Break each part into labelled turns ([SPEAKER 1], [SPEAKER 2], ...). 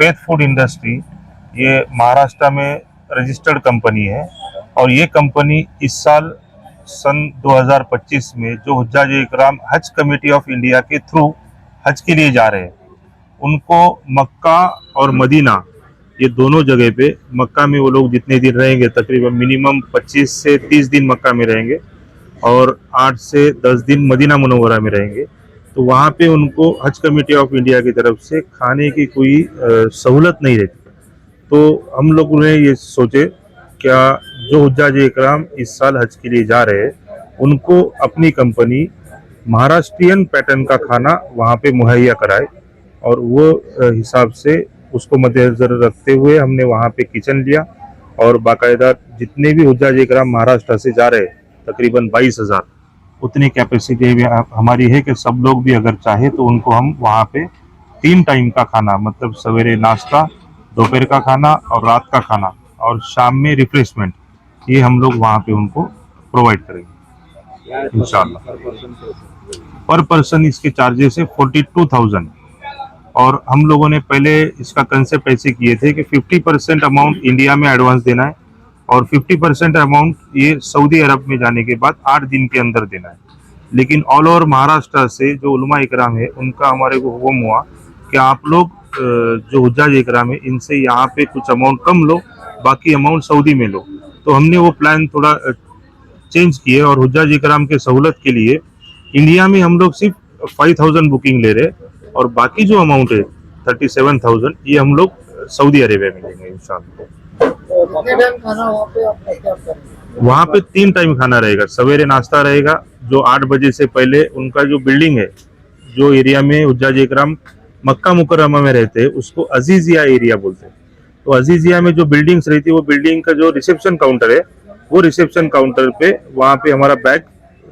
[SPEAKER 1] Faith food industry ये महाराष्ट्र में registered company है और ये कंपनी इस साल सन 2025 में जो हुज्जाज इकराम हज कमेटी ऑफ इंडिया के थ्रू हज के लिए जा रहे हैं, उनको मक्का और मदीना ये दोनों जगह पे, मक्का में वो लोग जितने दिन रहेंगे तकरीबन मिनिमम 25 से 30 दिन मक्का में रहेंगे और 8 से 10 दिन मदीना मुनव्वरा में रहेंगे। तो वहाँ पे उनको हज कमेटी ऑफ इंडिया की तरफ से खाने की कोई सहूलत नहीं रहती। तो हम लोगों ने ये सोचे क्या जो हुज्जाज इकराम इस साल हज के लिए जा रहे हैं उनको अपनी कंपनी महाराष्ट्रियन पैटर्न का खाना वहाँ पे मुहैया कराए, और वो हिसाब से उसको मद्देनजर रखते हुए हमने वहाँ पे किचन लिया और बाकायदा जितने भी हुज्जाज इकराम महाराष्ट्र से जा रहे हैं तकरीबन 22,000 उतनी कैपेसिटी भी हमारी है कि सब लोग भी अगर चाहे तो उनको हम वहाँ पे 3 टाइम का खाना, मतलब सवेरे नाश्ता, दोपहर का खाना और रात का खाना और शाम में रिफ्रेशमेंट, ये हम लोग वहाँ पे उनको प्रोवाइड करेंगे इंशाल्लाह। पर पर्सन इसके चार्जेस है 42,000। और हम लोगों ने पहले इसका कंसेप्ट ऐसे किए थे कि 50% अमाउंट इंडिया में एडवांस देना है और 50% अमाउंट ये सऊदी अरब में जाने के बाद 8 दिन के अंदर देना है। लेकिन ऑल ओवर महाराष्ट्र से जो उलमा इकराम है उनका हमारे को हुक्म हुआ कि आप लोग जो हुज्जाज इकराम है इनसे यहाँ पे कुछ अमाउंट कम लो, बाकी अमाउंट सऊदी में लो। तो हमने वो प्लान थोड़ा चेंज किए और हुज्जाज इकराम के सहूलत के लिए इंडिया में हम लोग सिर्फ 5,000 बुकिंग ले रहे और बाकी जो अमाउंट है 37,000 ये हम लोग सऊदी अरेबिया में लेंगे इंशाल्लाह। वहाँ पे 3 टाइम खाना रहेगा। सवेरे नाश्ता रहेगा जो 8 बजे से पहले, उनका जो बिल्डिंग है जो एरिया में हुज्जाज इकराम मक्का मुकर्रमा में रहते हैं उसको अजीजिया एरिया बोलते हैं। तो अजीजिया में जो बिल्डिंग्स रहती है वो बिल्डिंग का जो रिसेप्शन काउंटर है वो रिसेप्शन काउंटर पे वहाँ पे हमारा बैग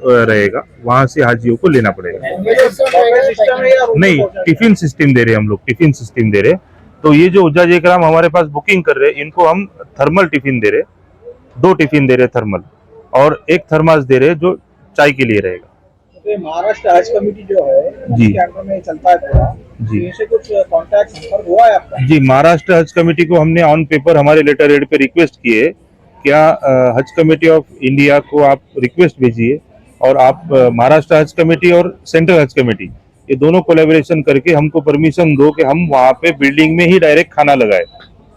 [SPEAKER 1] रहेगा, वहाँ से हाजियों को लेना पड़ेगा। नहीं, टिफिन सिस्टम दे रहे हम लोग, टिफिन सिस्टम दे रहे। तो ये जो हुज्जाज इकराम हमारे पास बुकिंग कर रहे हैं इनको हम थर्मल टिफिन दे रहे, 2 टिफिन दे रहे थर्मल, और 1 थर्मास दे रहे जो चाय के लिए रहेगा।
[SPEAKER 2] तो महाराष्ट्र हज कमेटी जो है
[SPEAKER 1] जी
[SPEAKER 2] में चलता है पूरा,
[SPEAKER 1] जी,
[SPEAKER 2] इनसे कुछ कांटेक्ट संपर्क हुआ है आपका?
[SPEAKER 1] जी, महाराष्ट्र हज कमेटी को हमने ऑन पेपर हमारे लेटर हेड पे रिक्वेस्ट किए, क्या हज कमेटी ऑफ इंडिया को आप रिक्वेस्ट भेजिए और आप महाराष्ट्र हज कमेटी और सेंट्रल हज कमेटी ये दोनों कोलैबोरेशन करके हमको परमिशन दो कि हम वहाँ पे बिल्डिंग में ही डायरेक्ट खाना लगाए,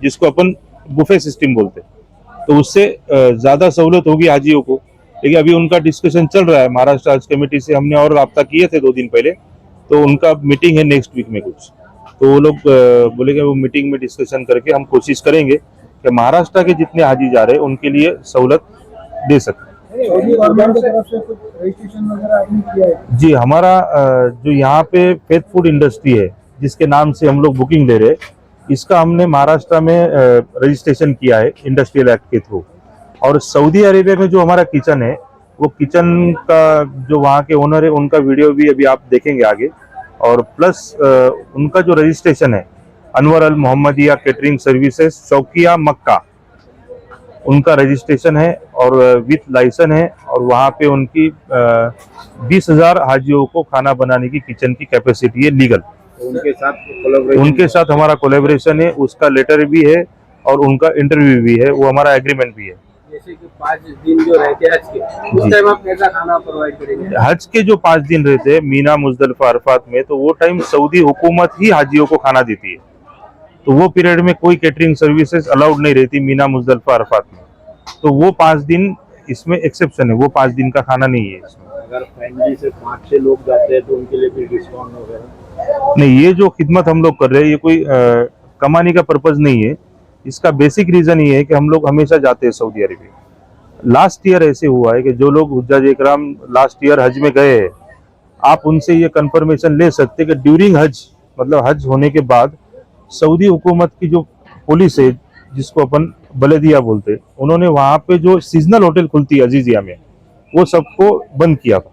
[SPEAKER 1] जिसको अपन बुफे सिस्टम बोलते हैं। तो उससे ज़्यादा सहूलत होगी हाजियों को। लेकिन अभी उनका डिस्कशन चल रहा है, महाराष्ट्र हज कमेटी से हमने और राब्ता किए थे 2 दिन पहले, तो उनका मीटिंग है नेक्स्ट वीक में कुछ, तो वो लोग बोलेंगे वो मीटिंग में डिस्कशन करके हम कोशिश करेंगे कि महाराष्ट्र के जितने हाजी जा रहे हैं उनके लिए सहूलत दे सकें। जी, हमारा जो यहाँ पे फेथ फूड इंडस्ट्री है जिसके नाम से हम लोग बुकिंग ले रहे, इसका हमने महाराष्ट्र में रजिस्ट्रेशन किया है इंडस्ट्रियल एक्ट के थ्रू। और सऊदी अरेबिया में जो हमारा किचन है वो किचन का जो वहाँ के ओनर है उनका वीडियो भी अभी आप देखेंगे आगे, और प्लस उनका जो रजिस्ट्रेशन है अनवर अल मोहम्मदिया कैटरिंग सर्विसेज शौकिया मक्का, उनका रजिस्ट्रेशन है और विथ लाइसेंस है, और वहाँ पे उनकी 20,000 हाजियों को खाना बनाने की किचन की कैपेसिटी है लीगल। उनके साथ हमारा कोलैबोरेशन है, उसका लेटर भी है और उनका इंटरव्यू भी है, वो हमारा एग्रीमेंट भी है।
[SPEAKER 2] जैसे कि 5 दिन जो रहते हैं हज के, उस टाइम आप कैसा खाना प्रोवाइड करेंगे?
[SPEAKER 1] हज के जो 5 दिन रहते हैं मीना मुजदलिफा अरफात में, तो वो टाइम सऊदी हुकूमत ही हाजियों को खाना देती है, तो वो पीरियड में कोई कैटरिंग सर्विसेज अलाउड नहीं रहती मीना मुजदलिफा अरफात में। तो वो 5 दिन इसमें एक्सेप्शन है, वो 5 दिन का खाना नहीं है इसमें।
[SPEAKER 2] अगर फैमिली से 5-6 लोग जाते हैं तो उनके लिए भी डिस्काउंट वगैरह?
[SPEAKER 1] नहीं, ये जो खिदमत हम लोग कर रहे हैं ये कोई कमाने का पर्पज नहीं है। इसका बेसिक रीजन ये है कि हम लोग हमेशा जाते हैं सऊदी अरेबिया। लास्ट ईयर ऐसे हुआ है कि जो लोग हुज्जाज इकराम लास्ट ईयर हज में गए हैं, आप उनसे ये कंफर्मेशन ले सकते कि ड्यूरिंग हज, मतलब हज होने के बाद सऊदी हुकूमत की जो पुलिस है जिसको अपन बलदिया बोलते हैं, उन्होंने वहाँ पे जो सीजनल होटल खुलती है अजीजिया में वो सबको बंद किया था।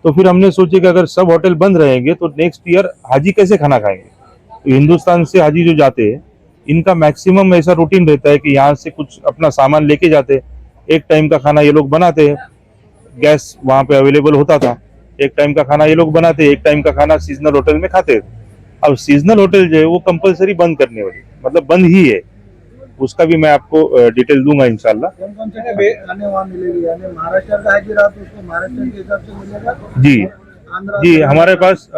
[SPEAKER 1] तो फिर हमने सोचे कि अगर सब होटल बंद रहेंगे तो नेक्स्ट ईयर हाजी कैसे खाना खाएंगे। तो हिंदुस्तान से हाजी जो जाते हैं इनका मैक्सिमम ऐसा रूटीन रहता है कि यहाँ से कुछ अपना सामान लेके जाते, 1 टाइम का खाना ये लोग बनाते हैं, गैस वहाँ पे अवेलेबल होता था, 1 टाइम का खाना ये लोग बनाते, 1 टाइम का खाना सीजनल होटल में खाते। अब सीजनल होटल जो है वो कंपलसरी बंद करने वाली, मतलब बंद ही है, उसका भी मैं आपको डिटेल दूंगा इंशाल्लाह।
[SPEAKER 2] कौन कौन से खाने वहाँ मिलेगी, यानी महाराष्ट्र का है कि रात उसको महाराष्ट्र के हिसाब से मिलेगा?
[SPEAKER 1] जी
[SPEAKER 2] आंध्र
[SPEAKER 1] जी, हमारे पास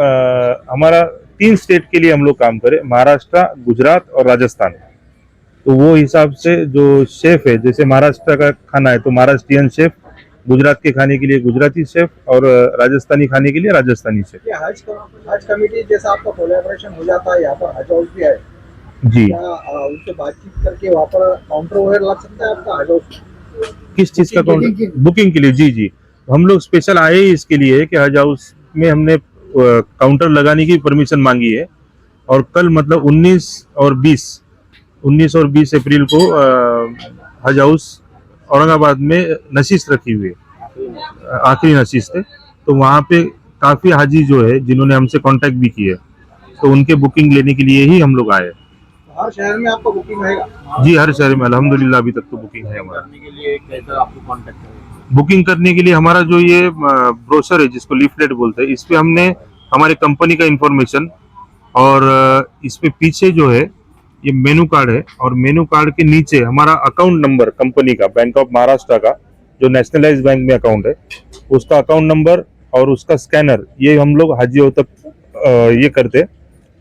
[SPEAKER 1] हमारा 3 स्टेट के लिए हम लोग काम करें, महाराष्ट्र, गुजरात और राजस्थान। तो वो हिसाब से जो शेफ है, जैसे महाराष्ट्र का खाना है तो महाराष्ट्रियन शेफ, गुजरात के खाने के लिए गुजराती शेफ और राजस्थानी खाने के लिए राजस्थानी शेफ।
[SPEAKER 2] ये हज कमेटी जैसा आपका कोलैबोरेशन हो जाता है, यहाँ पर हज हाउस भी है
[SPEAKER 1] जी,
[SPEAKER 2] क्या? उनसे बातचीत करके वहाँ पर काउंटर वगैरह लग सकता है आपका हज हाउस?
[SPEAKER 1] किस चीज का काउंटर? बुकिंग के लिए? जी जी, हम लोग स्पेशल आए ही इसके लिए कि हज हाउस में हमने काउंटर लगाने की परमिशन मांगी है। और कल मतलब 19 और 20 अप्रैल को हज हाउस औरंगाबाद में नशीस रखी हुई है, आखिरी नशीस थे। तो वहाँ पे काफी हाजी जो है जिन्होंने हमसे कांटेक्ट भी किए, तो उनके बुकिंग लेने के लिए ही हम लोग आए।
[SPEAKER 2] हर शहर में आपका बुकिंग रहेगा?
[SPEAKER 1] जी, हर शहर में अल्हम्दुलिल्लाह अभी तक तो बुकिंग है हमारा।
[SPEAKER 2] करने के लिए कैसे आपको कांटेक्ट करेंगे?
[SPEAKER 1] बुकिंग करने के लिए हमारा जो ये ब्रोशर है जिसको लीफलेट बोलते हैं, इस पे हमने हमारे कंपनी का इंफॉर्मेशन और इस पे पीछे जो है ये मेनू कार्ड है, और मेनू कार्ड के नीचे हमारा अकाउंट नंबर कंपनी का, बैंक ऑफ महाराष्ट्र का जो नेशनलाइज्ड बैंक में अकाउंट है, उसका अकाउंट नंबर और उसका स्कैनर, ये हम लोग हाजियों तक ये करते,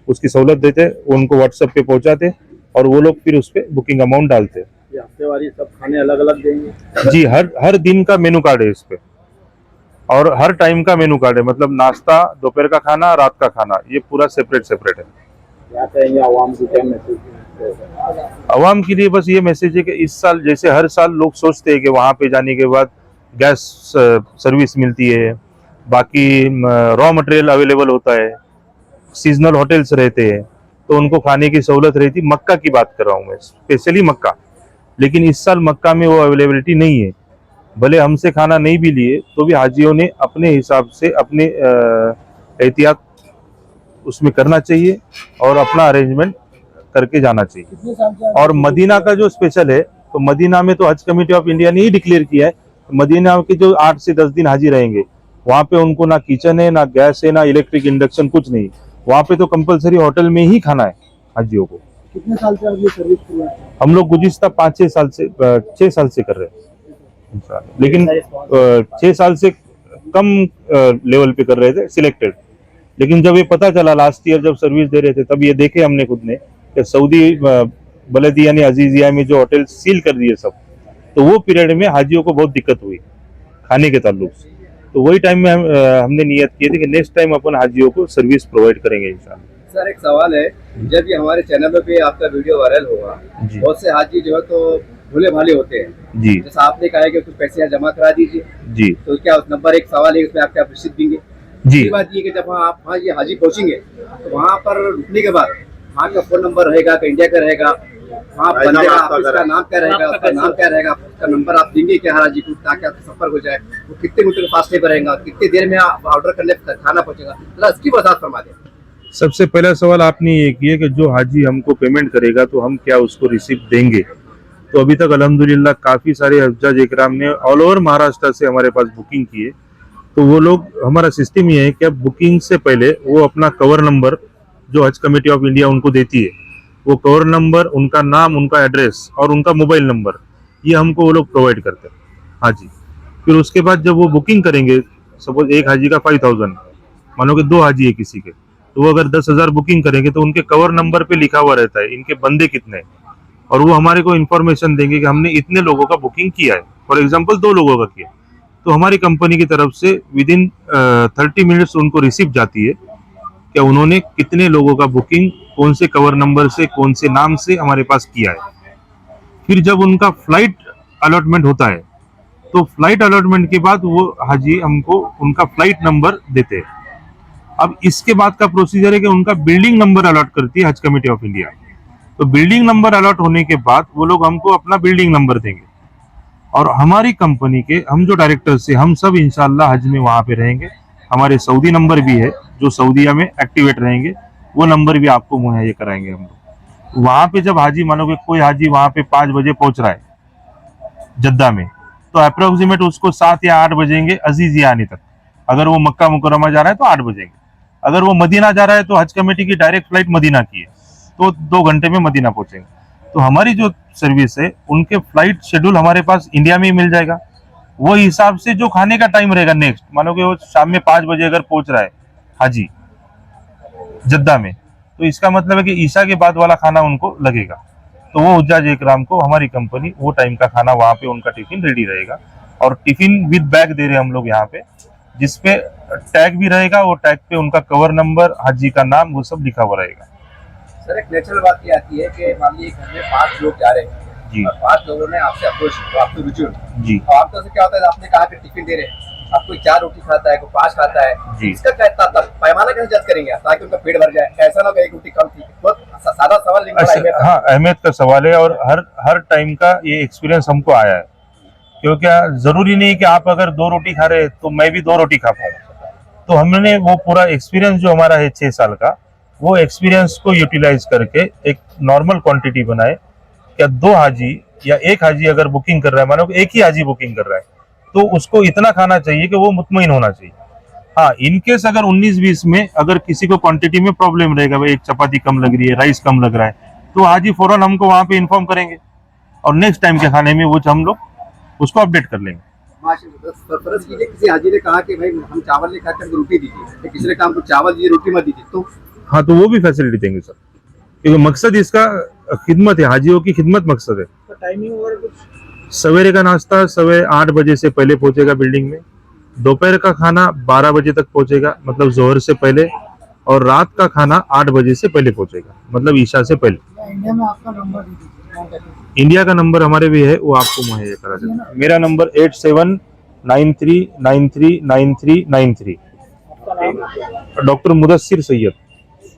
[SPEAKER 1] उसकी सहूलत देते, उनको व्हाट्सएप पे पहुंचाते और वो लोग फिर उस पर बुकिंग अमाउंट डालते।
[SPEAKER 2] ये हफ्ते वाली सब खाने अलग अलग देंगे?
[SPEAKER 1] जी, हर दिन का मेनू कार्ड है इस पे, और हर टाइम का मेनू कार्ड है, मतलब नाश्ता, दोपहर का खाना, रात का खाना, ये पूरा सेपरेट है।
[SPEAKER 2] क्या कहेंगे आवाम को, क्या मैसेज?
[SPEAKER 1] आवाम के लिए बस ये मैसेज है कि इस साल जैसे हर साल लोग सोचते हैं कि वहाँ पे जाने के बाद गैस सर्विस मिलती है, बाकी रॉ मटेरियल अवेलेबल होता है, सीजनल होटल्स रहते हैं, तो उनको खाने की सहूलत रहती। मक्का की बात कर रहा हूँ मैं, स्पेशली मक्का। लेकिन इस साल मक्का में वो अवेलेबिलिटी नहीं है। भले हमसे खाना नहीं भी लिए तो भी हाजियों ने अपने हिसाब से अपने एहतियात उसमें करना चाहिए और अपना अरेंजमेंट करके जाना चाहिए। और मदीना का जो स्पेशल है, तो मदीना में तो हज कमेटी ऑफ इंडिया ने ही डिक्लेयर किया है, मदीना के जो 8 से 10 दिन हाजी रहेंगे वहाँ पे उनको ना किचन है, ना गैस है, ना इलेक्ट्रिक इंडक्शन, कुछ नहीं। वहाँ पे तो कंपलसरी होटल में ही खाना है हाजियों को।
[SPEAKER 2] कितने साल से आप ये सर्विस कर रहे हैं?
[SPEAKER 1] हम लोग गुज़िश्ता 5-6 साल से 6 साल से कर रहे हैं, लेकिन 6 साल से कम लेवल पे कर रहे थे, सिलेक्टेड। लेकिन जब ये पता चला लास्ट ईयर जब सर्विस दे रहे थे, तब ये देखे हमने खुद ने कि सऊदी बलदिया ने अजीजिया में जो होटल सील कर दिए सब, तो वो पीरियड में हाजियों को बहुत दिक्कत हुई खाने के ताल्लुक से। तो वही टाइम में हमने नियत की थी कि नेक्स्ट टाइम अपन हाजियों को सर्विस प्रोवाइड करेंगे इंशाल्लाह।
[SPEAKER 2] सर एक सवाल है, जब ये हमारे चैनल पे आपका वीडियो वायरल होगा,
[SPEAKER 1] जी।
[SPEAKER 2] बहुत से हाजी जो है तो भूले भाले होते हैं
[SPEAKER 1] जी
[SPEAKER 2] जैसा आपने कहा है कि कुछ पैसे यहाँ जमा करा दीजिए,
[SPEAKER 1] जी
[SPEAKER 2] तो क्या उस नंबर एक सवाल है उसमें आपके आप रिसीट देंगे?
[SPEAKER 1] जी
[SPEAKER 2] दूसरी बात ये कि जब आप वहाँ ये हाजी पहुँचेंगे तो वहाँ पर रुकने के बाद वहाँ का फोन नंबर रहेगा कि इंडिया का रहेगा, वहाँ बंदे का उसका नाम क्या रहेगा, उसका नाम क्या रहेगा, उसका नंबर आप देंगे क्या हाजी को ताकि आपका संपर्क हो जाए? वो कितने मीटर के फासले पर रहेगा, कितनी देर में आप ऑर्डर करने खाना पहुँचेगा, जरा इसकी वजाहत फरमा दें।
[SPEAKER 1] सबसे पहला सवाल आपने ये किया कि जो हाजी हमको पेमेंट करेगा तो हम क्या उसको रिसिप्ट देंगे। तो अभी तक अल्हम्दुलिल्लाह काफ़ी सारे हज्जाज इकराम ने ऑल ओवर महाराष्ट्र से हमारे पास बुकिंग की है। तो वो लोग, हमारा सिस्टम ये है कि अब बुकिंग से पहले वो अपना कवर नंबर जो हज कमेटी ऑफ इंडिया उनको देती है, वो कवर नंबर, उनका नाम, उनका एड्रेस और उनका मोबाइल नंबर, ये हमको वो लोग प्रोवाइड करते हैं हाजी। फिर उसके बाद जब वो बुकिंग करेंगे, सपोज एक हाजी का 5000, मानो कि 2 हाजी है किसी के, तो वो अगर 10,000 बुकिंग करेंगे तो उनके कवर नंबर पे लिखा हुआ रहता है इनके बंदे कितने हैं, और वो हमारे को इन्फॉर्मेशन देंगे कि हमने इतने लोगों का बुकिंग किया है। फॉर एग्जांपल 2 लोगों का किया, तो हमारी कंपनी की तरफ से विद इन 30 मिनट्स उनको रिसीप्ट जाती है कि उन्होंने कितने लोगों का बुकिंग कौन से कवर नंबर से, कौन से नाम से हमारे पास किया है। फिर जब उनका फ्लाइट अलॉटमेंट होता है, तो फ्लाइट अलॉटमेंट के बाद वो हाजी हमको उनका फ्लाइट नंबर देते हैं। अब इसके बाद का प्रोसीजर है कि उनका बिल्डिंग नंबर अलॉट करती है हज कमेटी ऑफ इंडिया। तो बिल्डिंग नंबर अलॉट होने के बाद वो लोग हमको अपना बिल्डिंग नंबर देंगे, और हमारी कंपनी के हम जो डायरेक्टर से हम सब इंशाल्लाह हज में वहाँ पे रहेंगे। हमारे सऊदी नंबर भी है जो सऊदीया में एक्टिवेट रहेंगे, वो नंबर भी आपको मुहैया कराएंगे हम लोग। वहाँ पे जब हाजी, मानो कि कोई हाजी वहाँ पे 5 बजे पहुंच रहा है जद्दा में, तो अप्रोक्सीमेट उसको 7 या 8 बजेंगे अजीजिया आने तक। अगर वो मक्का मुकरमा जा रहा है तो 8 बजेंगे। अगर वो मदीना जा रहा है तो हज कमेटी की डायरेक्ट फ्लाइट मदीना की है, तो 2 घंटे में मदीना पहुंचेंगे। तो हमारी जो सर्विस है उनके फ्लाइट शेड्यूल हमारे पास इंडिया में ही मिल जाएगा। वो हिसाब से जो खाने का टाइम रहेगा नेक्स्ट, मानो कि वो शाम में 5 बजे अगर पहुंच रहा है हाजी जद्दा में, तो इसका मतलब है कि ईशा के बाद वाला खाना उनको लगेगा। तो वो हुज्जाज इकराम को हमारी कंपनी वो टाइम का खाना वहाँ पे उनका टिफिन रेडी रहेगा। और टिफिन विद बैग दे रहे हैं हम लोग यहाँ पे, जिसपे टैग भी रहेगा, वो टैग पे उनका कवर नंबर, हाजी का नाम, वो सब लिखा हुआ रहेगा।
[SPEAKER 2] सर एक नेचुरल बात ये आती है कि मान लीजिए घर में 5 लोग जा रहे हैं
[SPEAKER 1] जी
[SPEAKER 2] और 5 लोगों ने आपसे अप्रोच तो आपसे रुचि
[SPEAKER 1] जी
[SPEAKER 2] और आपको से क्या होता है, आपने कहा कि टिफिन दे रहे हैं, आप कोई 4 रोटी खाता है, कोई 5 खाता है,
[SPEAKER 1] जी।
[SPEAKER 2] इसका क्या इतना पैमाना कैसे जज करेंगे आप, ताकि उनका पेट भर जाए, ऐसा ना हो कि एक रोटी कम थी। बहुत सादा सवाल लेकिन बड़ा अहमियत
[SPEAKER 1] हाँ, अहमियत का सवाल है और हर टाइम का ये एक्सपीरियंस हमको आया है। क्योंकि जरूरी नहीं कि आप अगर 2 रोटी खा रहे हैं तो मैं भी 2 रोटी खा पाऊँ। तो हमने वो पूरा एक्सपीरियंस जो हमारा है 6 साल का, वो एक्सपीरियंस को यूटिलाइज करके एक नॉर्मल क्वांटिटी बनाए। क्या 2 हाजी या 1 हाजी अगर बुकिंग कर रहा है, मानो कि एक ही हाजी बुकिंग कर रहा है, तो उसको इतना खाना चाहिए कि वो मुतमईन होना चाहिए। हाँ, इनकेस अगर 19-20 में अगर किसी को क्वांटिटी में प्रॉब्लम रहेगा, भाई एक चपाती कम लग रही है, राइस कम लग रहा है, तो हाजी फौरन हमको वहां पे इन्फॉर्म करेंगे और नेक्स्ट टाइम के खाने में वो हम लोग उसको अपडेट कर लेंगे।
[SPEAKER 2] फर्ज कीजिए किसी हाजी ने कहा कि भाई हम चावल नहीं खाते, हमको रोटी दीजिए, तो किसी ने कहा हमको चावल दीजिए, रोटी मत दीजिए, तो
[SPEAKER 1] हाँ, तो वो भी फैसिलिटी देंगे सर, क्योंकि मकसद इसका खिदमत है, हाजियों की खिदमत मकसद है।
[SPEAKER 2] टाइमिंग वगैरह कुछ
[SPEAKER 1] सवेरे का नाश्ता 8:15 बजे से पहले पहुंचेगा बिल्डिंग में, दोपहर का खाना 12 बजे तक पहुंचेगा मतलब जोहर से पहले, और रात का खाना 8 बजे से पहले पहुंचेगा मतलब ईशा से पहले।
[SPEAKER 2] इंडिया में आपका नंबर दीजिए।
[SPEAKER 1] इंडिया का नंबर हमारे भी है, वो आपको मुहैया करा देंगे। मेरा number 8793939393। Doctor Mudassir Syed,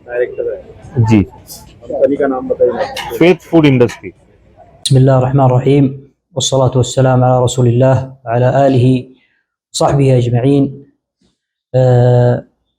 [SPEAKER 2] director है
[SPEAKER 1] जी।
[SPEAKER 2] कंपनी का नाम बताइए।
[SPEAKER 1] Faith food industry.
[SPEAKER 3] बिस्मिल्लाहिर्रहमानिर्रहीम वस्सलातु वस्सलाम अला रसूलिल्लाह व अला आलिहि वसहबिहि अजमईन।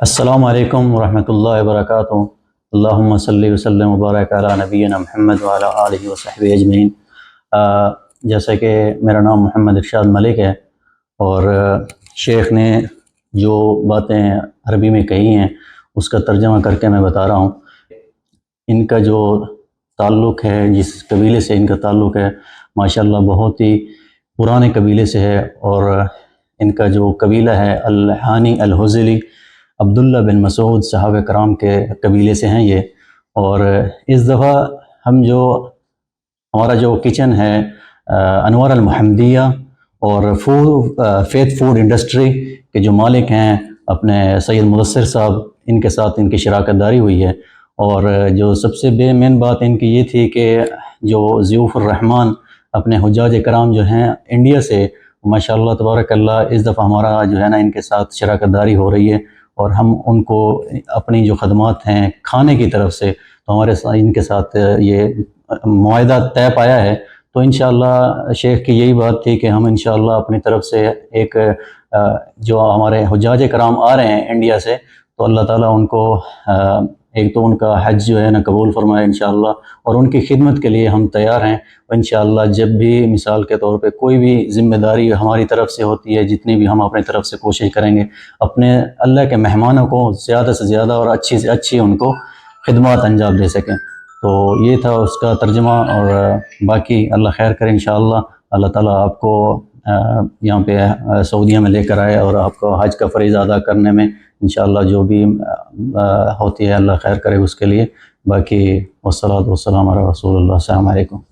[SPEAKER 4] अस्सलामु अलैकुम वरहमतुल्लाहि वबरकातुहू। अल्लाहुम्मा सल्लि व सल्लिम व बारिक अला नबीना मुहम्मद व अला आलिहि व सहबिहि अजमईन। जैसे कि मेरा नाम मोहम्मद इरशाद मलिक है, और शेख ने जो बातें अरबी में कही हैं उसका तर्जमा करके मैं बता रहा हूँ। इनका जो ताल्लुक़ है, जिस कबीले से इनका ताल्लुक़ है, माशाअल्लाह बहुत ही पुराने कबीले से है। और इनका जो कबीला है अल-हानी अल-हुज़ली, अब्दुल्ला बिन मसूद साहब कराम के कबीले से हैं ये। और इस दफ़ा हमारा जो किचन है अनवर अल-मुहम्मदिया और फेथ फूड इंडस्ट्री के जो मालिक हैं अपने सैयद मुदस्सिर साहब, इनके साथ इनकी शराकत दारी हुई है। और जो सबसे मेन बात इनकी ये थी कि जो ज़ियूफ़ुर रहमान अपने हुज्जाज कराम जो हैं इंडिया से, माशाअल्लाह तबारकल्लाह इस दफ़ा हमारा जो है ना इनके साथ शराकतदारी हो रही है और हम उनको अपनी जो खदमात हैं खाने की तरफ से, तो हमारे साथ इनके साथ ये मुआहदा तय पाया है। तो इंशाअल्लाह शेख की यही बात थी कि हम इंशाअल्लाह अपनी तरफ से एक जो हमारे हुज्जाज कराम आ रहे हैं इंडिया से, तो अल्लाह ताला उनको एक तो उनका हज जो है ना कबूल फरमाए इंशाअल्लाह, और उनकी खिदमत के लिए हम तैयार हैं। इंशाअल्लाह जब भी मिसाल के तौर पे कोई भी ज़िम्मेदारी हमारी तरफ से होती है, जितनी भी हम अपनी तरफ से कोशिश करेंगे अपने अल्लाह के मेहमानों को ज़्यादा से ज़्यादा और अच्छी से अच्छी उनको खिदमत अंजाम दे सकें। तो ये था उसका तर्जुमा, और बाकी अल्लाह खैर करे इंशाअल्लाह। अल्लाह ताला आपको यहाँ पे सऊदीया में लेकर आए और आपको हज का फ़रीज़ा अदा करने में इंशाअल्लाह जो भी होती है अल्लाह खैर करे उसके लिए। बाकी वस्सलातु वस्सलामु अला रसूलिल्लाह। अस्सलामु अलैकुम।